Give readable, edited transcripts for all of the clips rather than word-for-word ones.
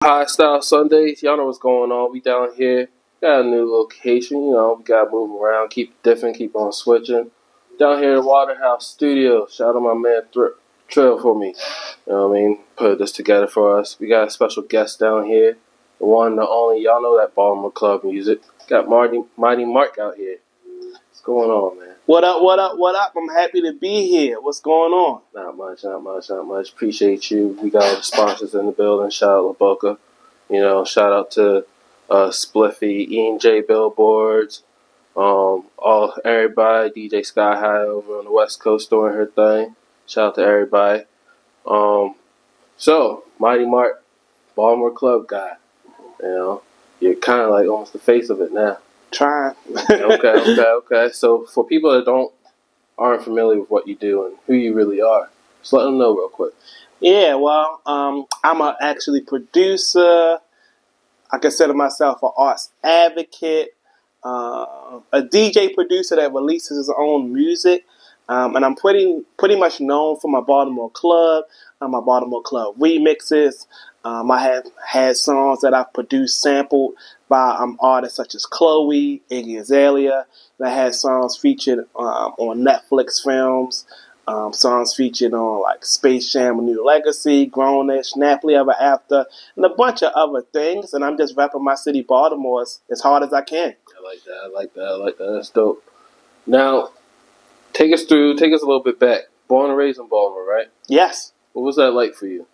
High Style Sundays. Y'all know what's going on. We down here. Got a new location. We got to move around, keep different, keep on switching. Down here at Waterhouse Studio. Shout out my man Trill for me. You know what I mean? Put this together for us. We got a special guest down here. The one, the only. Y'all know that Baltimore club music. Got Mighty Mark out here. What's going on, man? What up, what up, what up? I'm happy to be here. What's going on? Not much. Appreciate you. We got all the sponsors in the building. Shout out LaBoca. Shout out to Spliffy, E&J Billboards, all everybody, DJ Sky High over on the West Coast doing her thing. Shout out to everybody. So Mighty Mark, Baltimore club guy. You're kind of like almost the face of it now. Trying. Okay. So for people that aren't familiar with what you do and who you really are, just let them know real quick. Yeah, well, I'm a actually producer. I consider myself an arts advocate, a DJ producer that releases his own music, and I'm pretty much known for my Baltimore club, my Baltimore club remixes. I have had songs that I've produced sampled by artists such as Chloe, Iggy Azalea. And I had songs featured on Netflix films. Songs featured on like Space Jam: A New Legacy, Grownish, Nappily Ever After, and a bunch of other things. And I'm just rapping my city, Baltimore, as hard as I can. I like that. That's dope. Now, take us a little bit back. Born and raised in Baltimore, right? Yes. What was that like for you?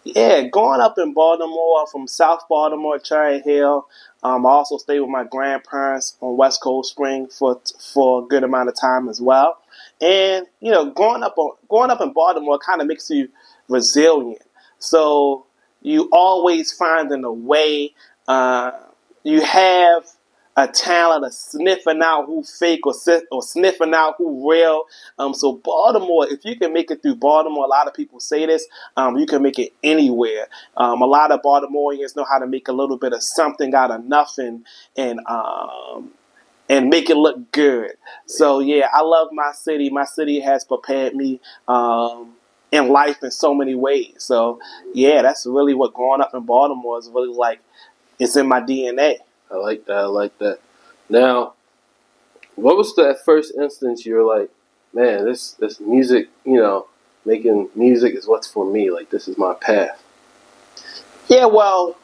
Yeah, growing up in Baltimore, from South Baltimore, Cherry Hill. I also stayed with my grandparents on West Coast Spring for a good amount of time as well. And growing up in Baltimore kind of makes you resilient. So you always finding a way. You have a talent of sniffing out who fake or sniffing out who real. So Baltimore, if you can make it through Baltimore, a lot of people say this, you can make it anywhere. A lot of Baltimoreans know how to make a little bit of something out of nothing and make it look good. So yeah, I love my city. My city has prepared me in life in so many ways. So yeah, that's really what growing up in Baltimore is really like. It's in my DNA. I like that. Now, what was that first instance you were like, man, this music, making music is what's for me. Like, this is my path. Yeah, well,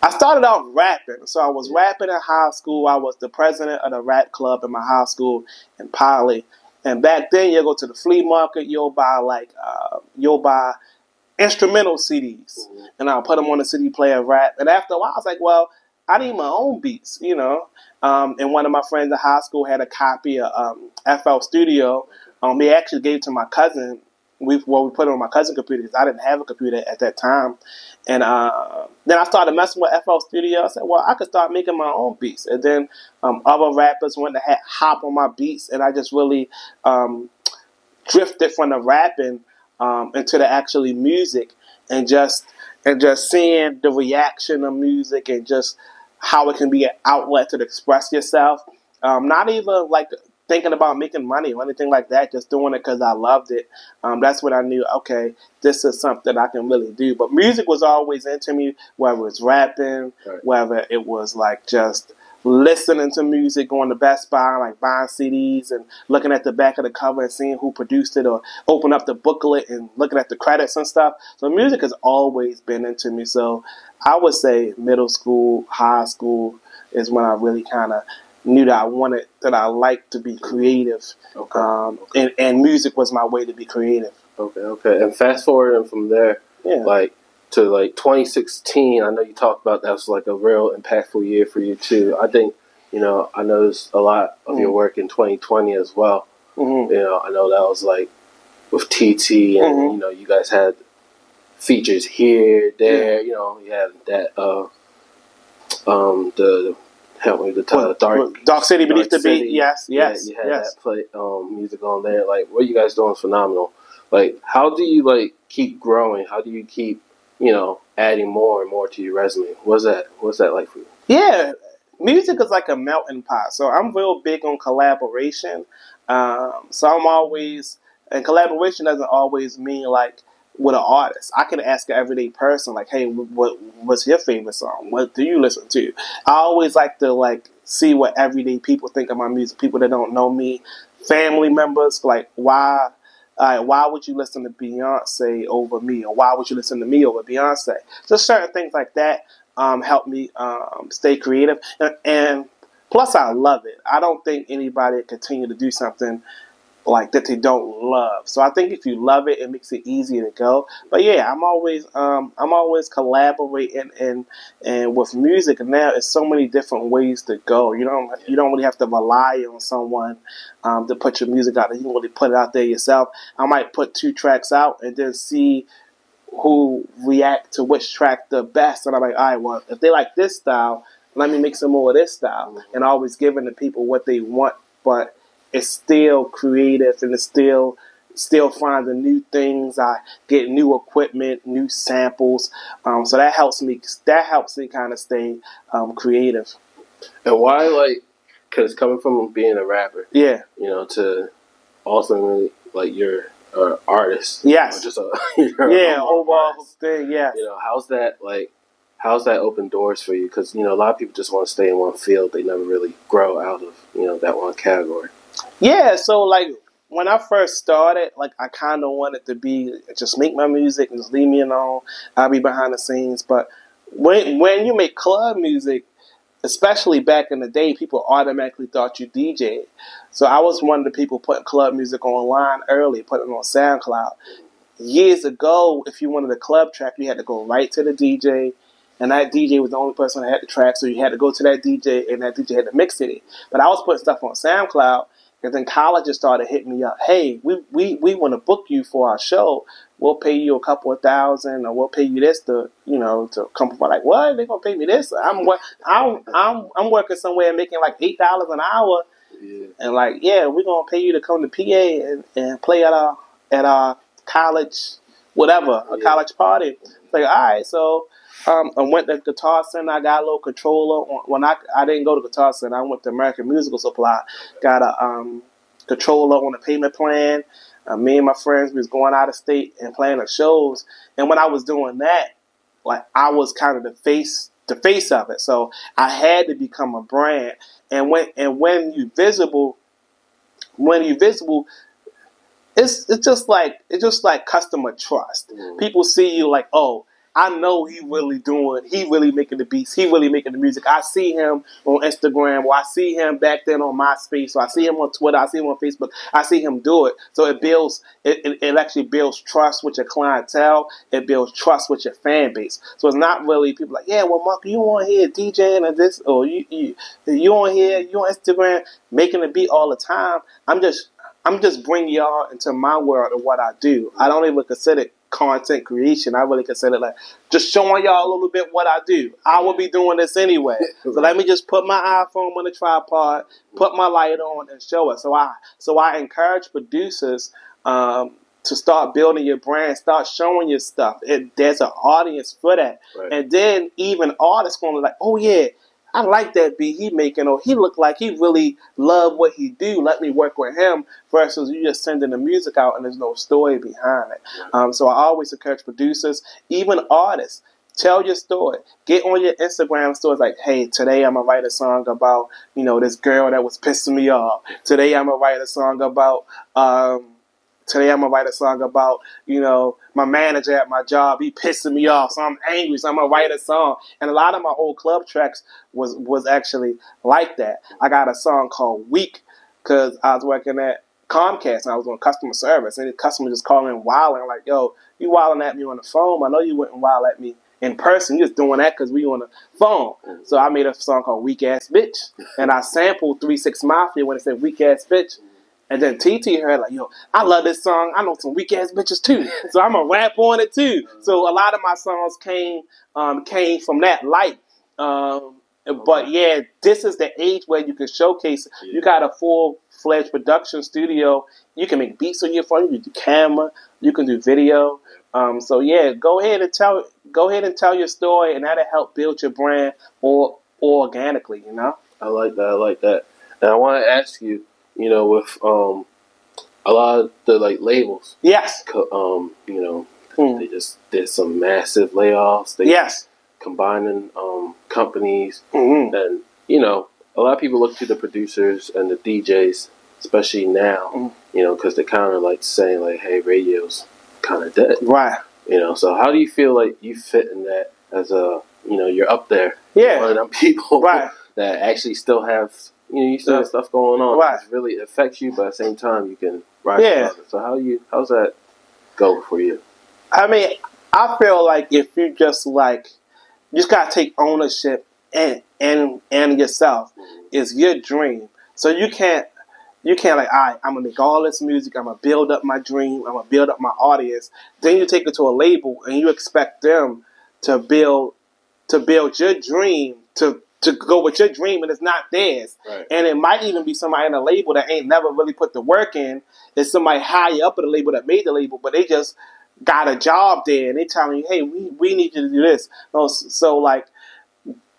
I started out rapping. So I was rapping in high school. I was the president of the rap club in my high school in Poly. And back then, you'll go to the flea market, you'll buy instrumental CDs. Mm-hmm. And I'll put them on the CD player rap. And after a while, I was like, well, I need my own beats, And one of my friends in high school had a copy of FL Studio. He actually gave it to my cousin. We put it on my cousin's computer because I didn't have a computer at that time. And then I started messing with FL Studio. I said, well, I could start making my own beats. And then other rappers wanted to hop on my beats. And I just really drifted from the rapping into the actually music and just seeing the reaction of music and just how it can be an outlet to express yourself. Not even like thinking about making money or anything like that, just doing it because I loved it. That's when I knew, okay, this is something I can really do. But music was always into me, whether it's rapping, right, whether it was like just listening to music, going to Best Buy, like buying CDs and looking at the back of the cover and seeing who produced it, or open up the booklet and looking at the credits and stuff. So music has always been into me. So I would say middle school, high school is when I really kind of knew that I liked to be creative. Okay. And music was my way to be creative. Okay. And fast forwarding from there, to 2016, I know you talked about that was like a real impactful year for you too. I think, I noticed a lot of your work in 2020 as well. Mm-hmm. I know that was like with TT and, you guys had features here, there, you had that, help me, Dark City Beneath the Beat. Yes. Yeah, you had that play, music on there. Like, what you guys doing is phenomenal. Like, how do you keep growing? How do you keep adding more and more to your resume? What's that like for you? Yeah, music is like a melting pot. So I'm real big on collaboration. So I'm always, and collaboration doesn't always mean like with an artist. I can ask an everyday person, like, hey, what's your favorite song? What do you listen to? I always like to see what everyday people think of my music. People that don't know me, family members, like why would you listen to Beyonce over me, or why would you listen to me over Beyonce? Just certain things like that help me stay creative, and plus I love it. I don't think anybody continue to do something like that they don't love. So I think if you love it, it makes it easier to go. But yeah, I'm always collaborating and with music. And now it's so many different ways to go. You don't really have to rely on someone to put your music out there. You can really put it out there yourself. I might put 2 tracks out and then see who react to which track the best. And I'm like, all right, well, if they like this style, let me make some more of this style. And always giving the people what they want, but it's still creative, and it's still finding new things. I get new equipment, new samples, so that helps me. That helps me kind of stay creative. And why, because coming from being a rapper, yeah, to ultimately you're an artist, yes, just overall thing, yeah. How's that open doors for you? Because a lot of people just want to stay in one field. They never really grow out of that one category. Yeah, so when I first started, I kind of wanted to be just make my music and just leave me alone. I'll be behind the scenes. But when you make club music, especially back in the day, people automatically thought you DJ. So I was one of the people putting club music online early, putting it on SoundCloud. Years ago, if you wanted a club track, you had to go right to the DJ, and that DJ was the only person that had the track, so you had to go to that DJ, and that DJ had to mix it. But I was putting stuff on SoundCloud. And then colleges started hitting me up. Hey, we want to book you for our show. We'll pay you a couple of $1,000, or we'll pay you this to come. Like, what? They gonna pay me this? I'm working somewhere making $8 an hour, and we're gonna pay you to come to PA and play at our college, whatever, a college party. All right, so. I went to Guitar Center. I got a little controller. When I didn't go to Guitar Center, I went to American Musical Supply. Got a controller on a payment plan. Me and my friends was going out of state and playing at shows. And when I was doing that, I was kind of the face of it. So I had to become a brand. And when you visible, it's just like customer trust. People see you oh, I know he really making the beats, he really making the music. I see him on Instagram, or I see him back then on MySpace, or I see him on Twitter, I see him on Facebook, I see him do it. So it actually builds trust with your clientele, it builds trust with your fan base. So it's not really people yeah, well, Mark, you on here DJing or this, or you on here, you on Instagram making a beat all the time. I'm just bringing y'all into my world of what I do. I don't even consider it content creation. I really consider it just showing y'all a little bit what I do. I will be doing this anyway. So let me just put my iPhone on the tripod, put my light on, and show it. So I encourage producers to start building your brand, start showing your stuff. There's an audience for that. Right. And then even artists going to oh yeah, I like that beat he making, or he look like he really love what he do. Let me work with him versus you just sending the music out and there's no story behind it. So I always encourage producers, even artists, tell your story. Get on your Instagram stories hey, today I'm going to write a song about, this girl that was pissing me off. Today I'm going to write a song about... Today I'm going to write a song about, my manager at my job, he pissing me off, so I'm angry, so I'm going to write a song. And a lot of my old club tracks was actually like that. I got a song called Weak because I was working at Comcast and I was on customer service. And the customer just calling and wilding yo, you wilding at me on the phone. I know you wouldn't wild at me in person. You just doing that because we on the phone. So I made a song called Weak Ass Bitch. And I sampled 3 6 Mafia when it said Weak Ass Bitch. And then TT heard yo, I love this song. I know some weak ass bitches too, so I'm gonna rap on it too. So a lot of my songs came from that light. But yeah, this is the age where you can showcase. You got a full-fledged production studio. You can make beats on your phone. You can do camera. You can do video. So yeah, go ahead and tell your story, and that'll help build your brand organically. I like that. And I want to ask you. With a lot of the labels, yes, Mm. They just did some massive layoffs. They combining companies, and a lot of people look to the producers and the DJs, especially now, because they're kind of like saying like, "Hey, radio's kind of dead." Right. So how do you feel like you fit in that as a, you're up there, Yeah, one of them people, right, that actually still have, you still have stuff going on, right? It really affects you, but at the same time you can rise above it. So how's that go for you? I mean, I feel like if you just gotta take ownership and yourself. It's your dream, so you can't like, all right, I'm gonna make all this music, I'm gonna build up my dream, I'm gonna build up my audience. Then you take it to a label and you expect them to build your dream to go with your dream, and it's not theirs. Right. And it might even be somebody in a label that ain't never really put the work in. It's somebody higher up at the label that made the label, but they just got a job there and they telling you, hey, we need you to do this. So like,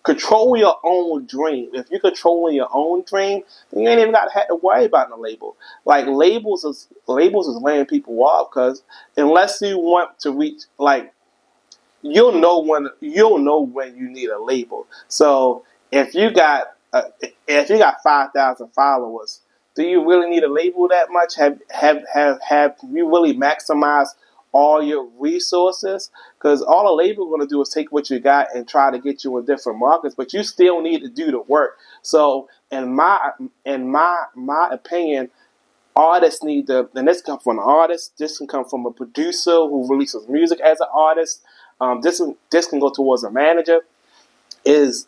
control your own dream. If you're controlling your own dream, then you ain't even got to have to worry about the label. Like, labels is laying people off, because unless you want to reach, like, you'll know when you need a label. So if you got 5,000 followers, do you really need a label that much? Have you really maximized all your resources? Because all a label going to do is take what you got and try to get you in different markets, but you still need to do the work. So in my opinion, artists need to, and this can come from an artist, this can come from a producer who releases music as an artist, this can go towards a manager, is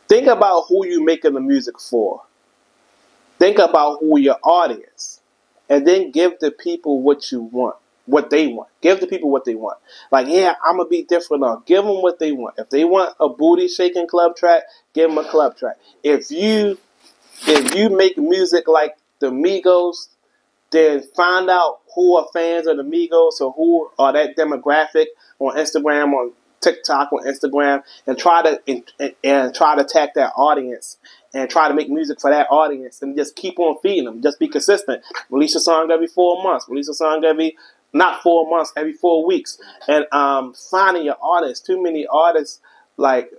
think about who you're making the music for. Think about who your audience, and then give the people what you want, what they want. Give the people what they want. Like, yeah, I'm gonna be different now. Give them what they want. If they want a booty shaking club track, give them a club track. If you make music like the Migos, then find out who are fans of the Migos or who are that demographic on Instagram, on TikTok, on Instagram, and try to attack that audience and try to make music for that audience, and just keep on feeding them. Just be consistent. Release a song every 4 months. Release a song not 4 months, every 4 weeks. And finding your artists. Too many artists like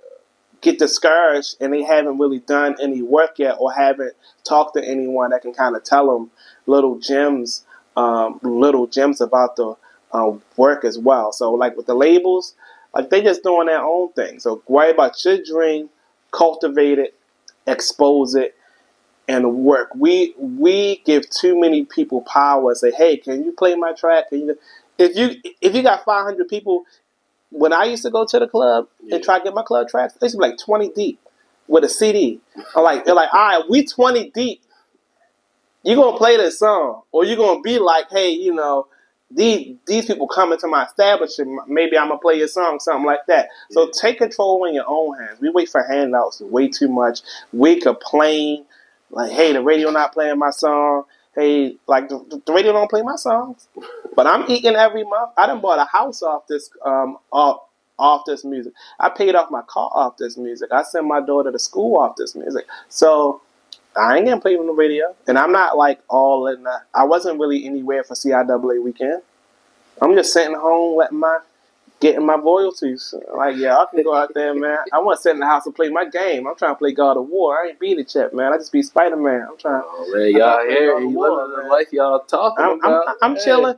get discouraged and they haven't really done any work yet, or haven't talked to anyone that can kind of tell them little gems about the work as well. So like with the labels, like they just doing their own thing. So worry about your dream, cultivate it, expose it, and work. We give too many people power and say, hey, can you play my track? Can you? If you got 500 people, when I used to go to the club and try to get my club tracks, they used to be like 20 deep with a CD. They're like, all right, we 20 deep. You're going to play this song, or you're going to be like, hey, these people come into my establishment, maybe I'm going to play your song, something like that. So take control in your own hands. We wait for handouts way too much. We complain, like, hey, the radio not playing my song. Hey, like, the radio don't play my songs. But I'm eating every month. I done bought a house off this music. I paid off my car off this music. I sent my daughter to school off this music. So I ain't getting played on the radio. And I'm not like all in that. I wasn't really anywhere for CIAA weekend. I'm just sitting home getting my royalties. Like, yeah, I can go out there, man. I want to sit in the house and play my game. I'm trying to play God of War. I ain't beat it yet, man. I just be Spider-Man. I'm trying. Oh, man, y'all here. You living the life y'all talking about. I'm chilling.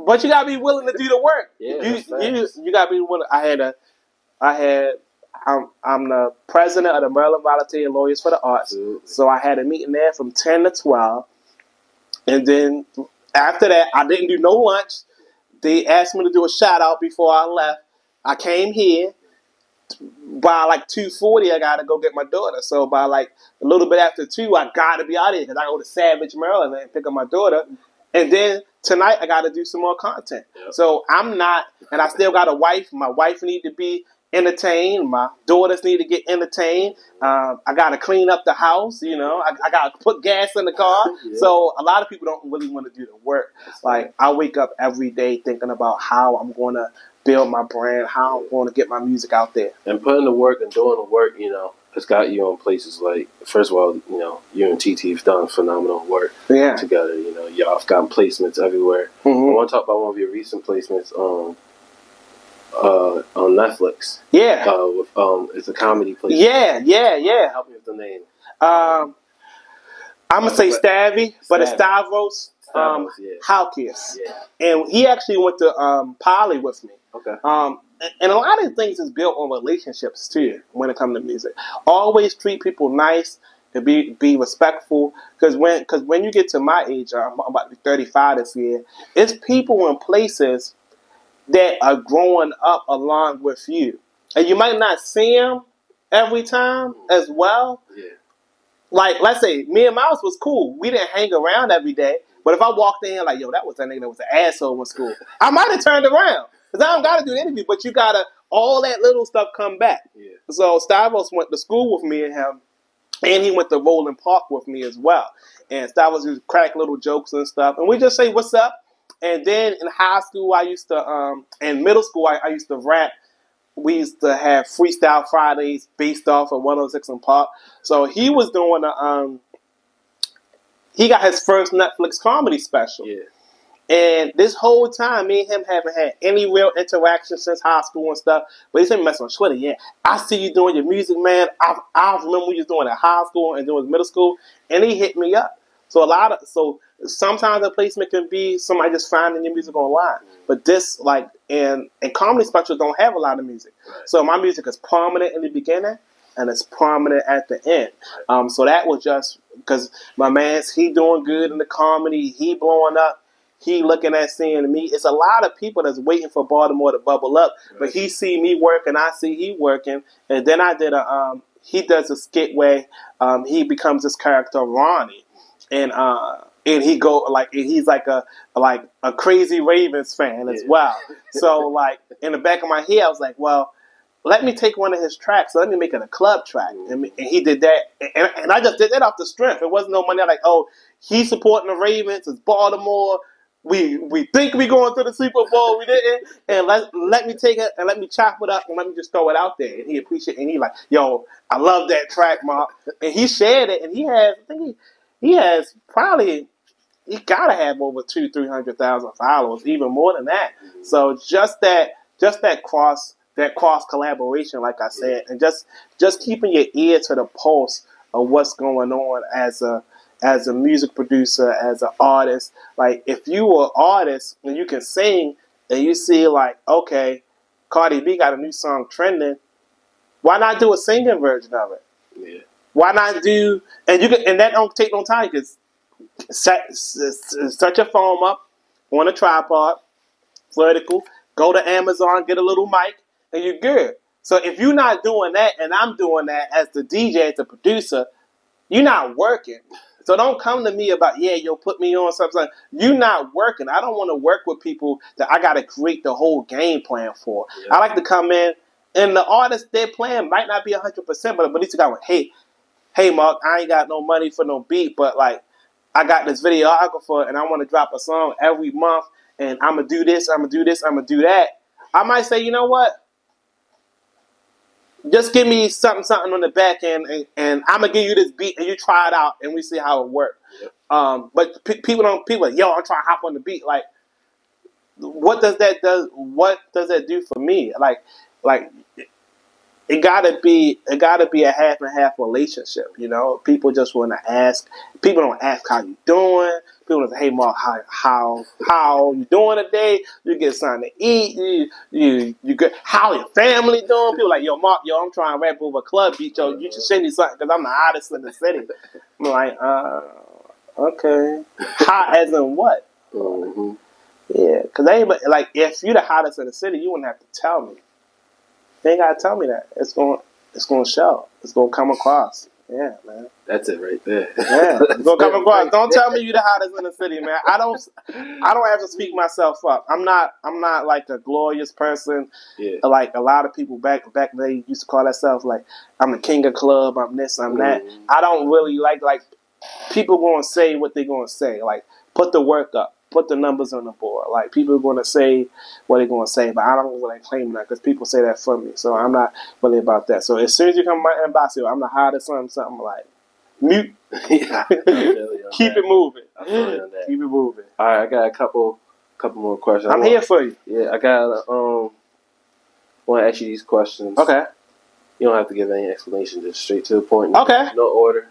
But you gotta be willing to do the work. Yeah, you gotta be willing. I'm the president of the Maryland Volunteer Lawyers for the Arts. Absolutely. So I had a meeting there from 10 to 12. And then after that, I didn't do no lunch. They asked me to do a shout out before I left. I came here. By like 2:40, I gotta go get my daughter. So by like a little bit after 2, I gotta be out of here because I go to Savage, Maryland, and pick up my daughter. And then tonight, I gotta do some more content. Yep. So I'm not, and I still got a wife. My wife need to be entertained. My daughters need to get entertained. I gotta clean up the house. I gotta put gas in the car. Yeah. So a lot of people don't really want to do the work. Like, I wake up every day thinking about how I'm gonna build my brand, how I'm going to get my music out there. And putting the work and doing the work, has got you on places like, first of all, you and TT have done phenomenal work together. Y'all have gotten placements everywhere. Mm-hmm. I want to talk about one of your recent placements. on Netflix. Yeah. With it's a comedy place. Yeah. Help me with the name. I'm gonna say Stavy, but it's Stavros. Halkias. Yeah. And he actually went to Poly with me. Okay. And a lot of things is built on relationships too when it comes to music. Always treat people nice and be respectful. Because when you get to my age, I'm about to be 35 this year. It's people and places that are growing up along with you, and you might not see them every time as well. Yeah. Like, let's say me and Miles was cool. We didn't hang around every day. But if I walked in like, yo, that was that nigga that was an asshole in school, I might have turned around. Because I don't got to do the interview, but you got to, all that little stuff come back. Yeah. So Stavros went to school with me and him, and he went to Roland Park with me as well. And Stavros used to crack little jokes and stuff. And we just say, what's up? And then in high school, I used to, in middle school, I used to rap. We used to have Freestyle Fridays based off of 106 in Park. So he was doing he got his first Netflix comedy special. Yeah. And this whole time, me and him haven't had any real interaction since high school and stuff. But he's been messing on Twitter. Yeah, I see you doing your music, man. I remember when you was doing it in high school and doing middle school. And he hit me up. So sometimes a placement can be somebody just finding your music online. But this, like, and comedy specials don't have a lot of music. So my music is prominent in the beginning and it's prominent at the end. So that was just because my man's, he doing good in the comedy, he blowing up, he looking at seeing me. It's a lot of people that's waiting for Baltimore to bubble up. But he see me working, I see he working. And then I did he does a skit where he becomes this character Ronnie. And he go like, he's like a crazy Ravens fan as well. So like in the back of my head, I was like, well, let me take one of his tracks. So let me make it a club track. And he did that. And I just did that off the strength. It wasn't no money like, oh, he's supporting the Ravens. It's Baltimore. We think we going to the Super Bowl. We didn't. And let me take it and let me chop it up and let me just throw it out there. And he appreciated it. And he like, yo, I love that track, Mark. And he shared it. And he has, I think he has probably, he gotta have over 200,000-300,000 followers, even more than that. So just that cross collaboration, like I said, and just keeping your ear to the pulse of what's going on as a music producer, as an artist. Like if you were an artist and you can sing, and you see like, okay, Cardi B got a new song trending, why not do a singing version of it? Yeah. Why not do, and that don't take no time, because set your phone up on a tripod, vertical, go to Amazon, get a little mic, and you're good. So if you're not doing that, and I'm doing that as the DJ, as the producer, you're not working. So don't come to me about, yeah, yo, put me on something. You're not working. I don't want to work with people that I got to create the whole game plan for. Yeah. I like to come in, and the artist they're playing might not be 100%, but at least you got, hey, Mark, I ain't got no money for no beat, but like, I got this videographer, and I want to drop a song every month, and I'm going to do this, I'm going to do this, I'm going to do that. I might say, you know what? Just give me something on the back end, and I'm going to give you this beat, and you try it out, and we see how it works. Yep. But people like, yo, I'm trying to hop on the beat. Like, what does that do for me? Like, it gotta be a half and half relationship, you know. People just want to ask. People don't ask how you doing. People don't say, "Hey, Mark, how you doing today? You get something to eat? You good? How your family doing?" People like, "Yo, Mark, I'm trying to rap over a club beat. Yo, you should send me something because I'm the hottest in the city." I'm like, okay, hot as in what? Mm-hmm. Yeah, because anybody, like, if you're the hottest in the city, you wouldn't have to tell me. They ain't gotta tell me that. It's gonna show. It's gonna come across. Yeah, man. That's it right there. Yeah, it's gonna come across. Don't tell me you the hottest in the city, man. I don't have to speak myself up. I'm not like a glorious person. Yeah. Like a lot of people back they used to call themselves like, I'm the king of club. I'm this. I'm that. I don't really like people gonna say what they gonna say. Like, put the work up. Put the numbers on the board. Like, people are going to say what they're going to say, but I don't really claim that because people say that for me. So I'm not really about that. So as soon as you come to my inbox, I'm the hottest, something like, mute. Yeah, Keep it moving. Keep it moving. All right, I got a couple more questions. I'm here for you. Yeah, I got want to ask you these questions. Okay. You don't have to give any explanation, just straight to the point. Okay. No order.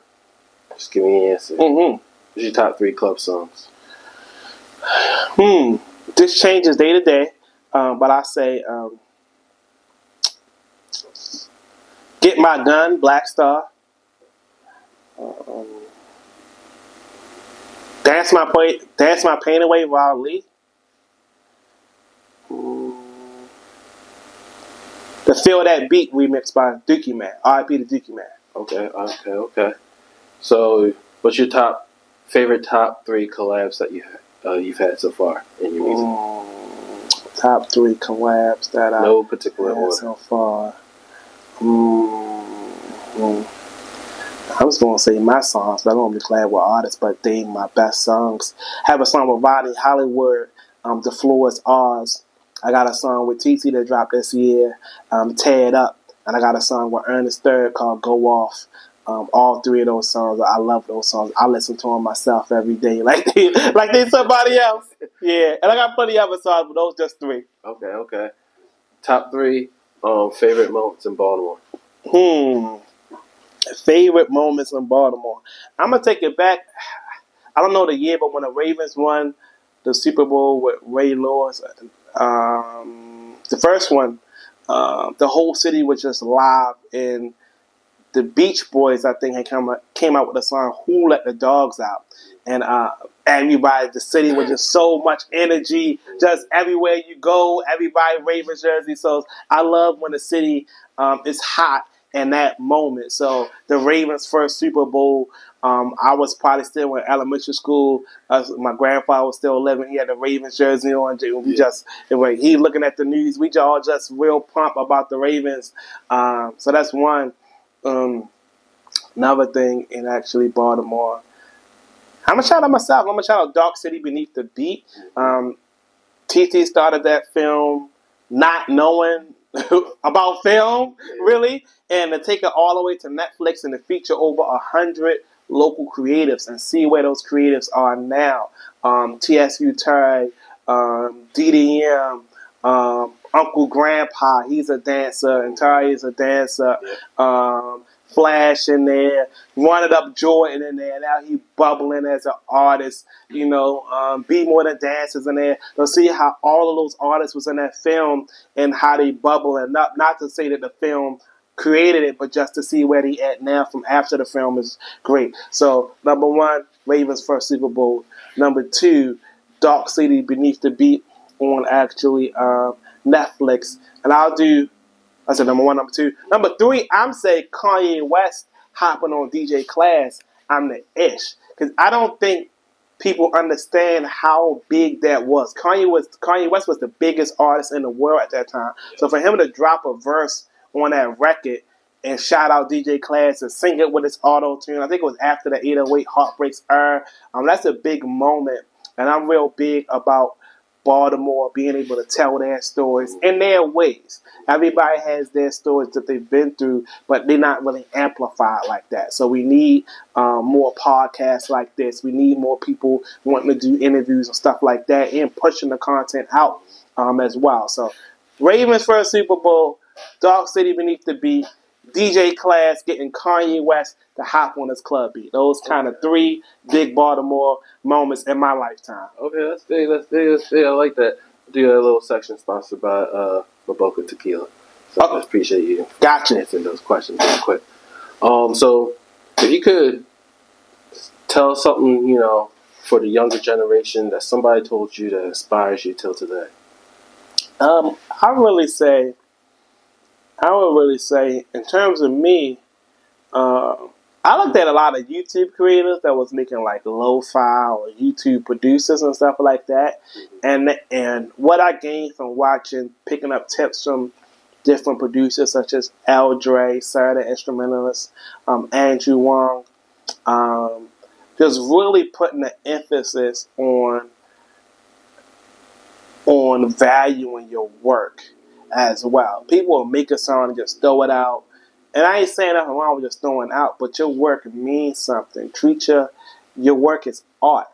Just give me an answer. Mm-hmm. What's your top 3 club songs? This changes day to day, but I say Get My Gun, Black Star. Dance My Pain Away, Raw Lee. The Feel That Beat remix by Dookie Man. R.I.P. to Dookie Man. Okay. So, what's your favorite top 3 collabs that you've had so far in your music? Top 3 collabs that no particular had order so far. I was going to say my songs, but I don't be collab with artists, but they my best songs. I have a song with Rodney Hollywood, The Floor Is Ours. I got a song with TT that dropped this year, Tear It Up. And I got a song with Ernest Third called Go Off. All 3 of those songs, I love those songs. I listen to them myself every day, like they somebody else. Yeah, and I got plenty of other songs, but those just 3. Okay. Top 3 favorite moments in Baltimore. Favorite moments in Baltimore. I'm gonna take it back. I don't know the year, but when the Ravens won the Super Bowl with Ray Lewis, the first one, the whole city was just live, and the Beach Boys, I think, had came out with a song "Who Let the Dogs Out," and everybody, the city was just so much energy, just everywhere you go, everybody Ravens jersey. So I love when the city is hot in that moment. So the Ravens' first Super Bowl, I was probably still in elementary school. My grandfather was still living. He had the Ravens jersey on. He looking at the news. We all just real pumped about the Ravens. So that's one. Another thing in actually Baltimore. I'm going to shout out myself. I'm going to shout out Dark City Beneath the Beat. TT started that film not knowing about film, really, and to take it all the way to Netflix and to feature over 100 local creatives and see where those creatives are now. TSU Terry, DDM, Uncle Grandpa, he's a dancer, and Terry is a dancer. Flash in there, Running Up Jordan in there. Now he bubbling as an artist. Be More Than Dancers in there. You'll see how all of those artists was in that film and how they bubbling up. Not to say that the film created it, but just to see where they at now from after the film is great. So, number 1, Ravens' first Super Bowl. Number 2, Dark City Beneath the Beat on actually Netflix. And I'll do... I said number 1, number 2. Number 3, I'm saying Kanye West hopping on DJ Class. I'm the ish. Because I don't think people understand how big that was. Kanye West was the biggest artist in the world at that time. So for him to drop a verse on that record and shout out DJ Class and sing it with his auto-tune, I think it was after the 808 Heartbreaks era. That's a big moment. And I'm real big about Baltimore being able to tell their stories in their ways. Everybody has their stories that they've been through, but they're not really amplified like that. So we need more podcasts like this. We need more people wanting to do interviews and stuff like that and pushing the content out as well. So Ravens first Super Bowl, Dark City Beneath the Beat, DJ Class getting Kanye West to hop on his club beat. Those kind of 3 big Baltimore moments in my lifetime. Okay, that's big. I like that. Do a little section sponsored by Boca Tequila. So I just appreciate you answering those questions real quick. So if you could tell something, for the younger generation that somebody told you that inspires you till today. I would really say, in terms of me, I looked at a lot of YouTube creators that was making like lo-fi or YouTube producers and stuff like that. And what I gained from picking up tips from different producers such as L. Dre, Sarah the Instrumentalist, Andrew Wong, just really putting the emphasis on valuing your work as well. People will make a song and just throw it out. And I ain't saying nothing wrong with just throwing out, but your work means something. Treat your work as art.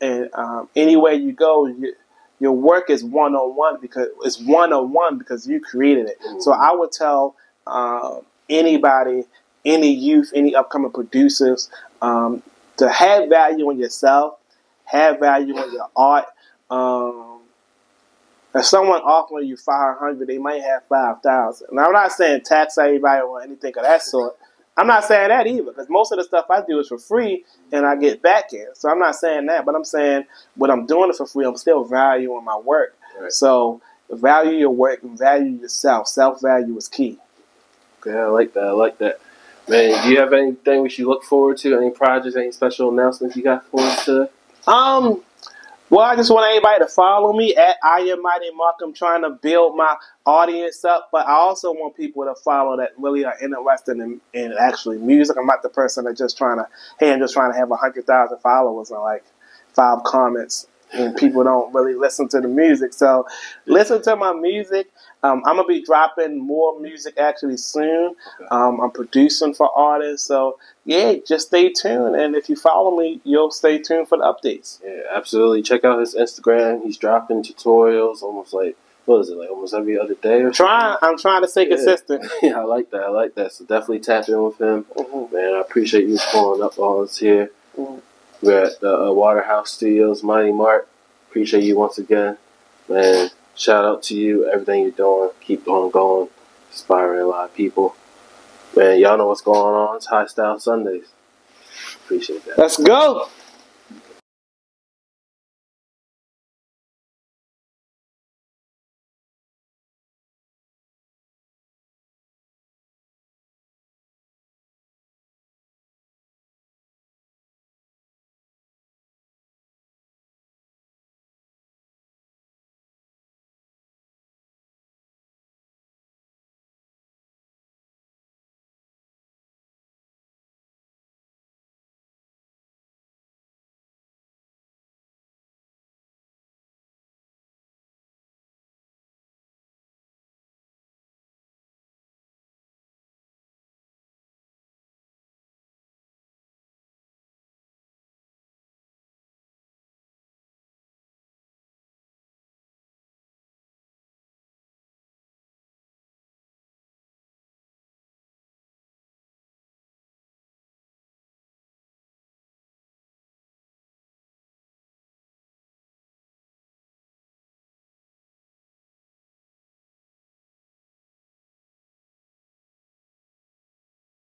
And anywhere you go, your work is one-on-one because you created it. So I would tell anybody, any youth, any upcoming producers, to have value in yourself, have value in your art. If someone offering you 500, they might have 5,000. Now I'm not saying tax everybody or anything of that sort. I'm not saying that either, because most of the stuff I do is for free and I get back in. So I'm not saying that, but I'm saying when I'm doing it for free, I'm still valuing my work. Right. So value your work and value yourself. Self-value is key. Okay, I like that. Man, do you have anything we should look forward to? Any projects, any special announcements you got for us today? Well, I just want everybody to follow me at I Am Mighty Mark. I'm trying to build my audience up, but I also want people to follow that really are interested in actually music. I'm not the person that just trying to, hey, I'm just trying to have 100,000 followers and like 5 comments, and people don't really listen to the music. So listen to my music. I'm going to be dropping more music actually soon. I'm producing for artists. So, yeah, just stay tuned. And if you follow me, you'll stay tuned for the updates. Yeah, absolutely. Check out his Instagram. He's dropping tutorials almost like, what is it, like almost every other day or something? I'm trying to stay consistent. Yeah, I like that. So definitely tap in with him. Man, I appreciate you pulling up on us here. We're at the Waterhouse Studios, Mighty Mark. Appreciate you once again. Man, shout out to you, everything you're doing. Keep on going, inspiring a lot of people. Man, y'all know what's going on. It's High Style Sundays. Appreciate that. Let's go.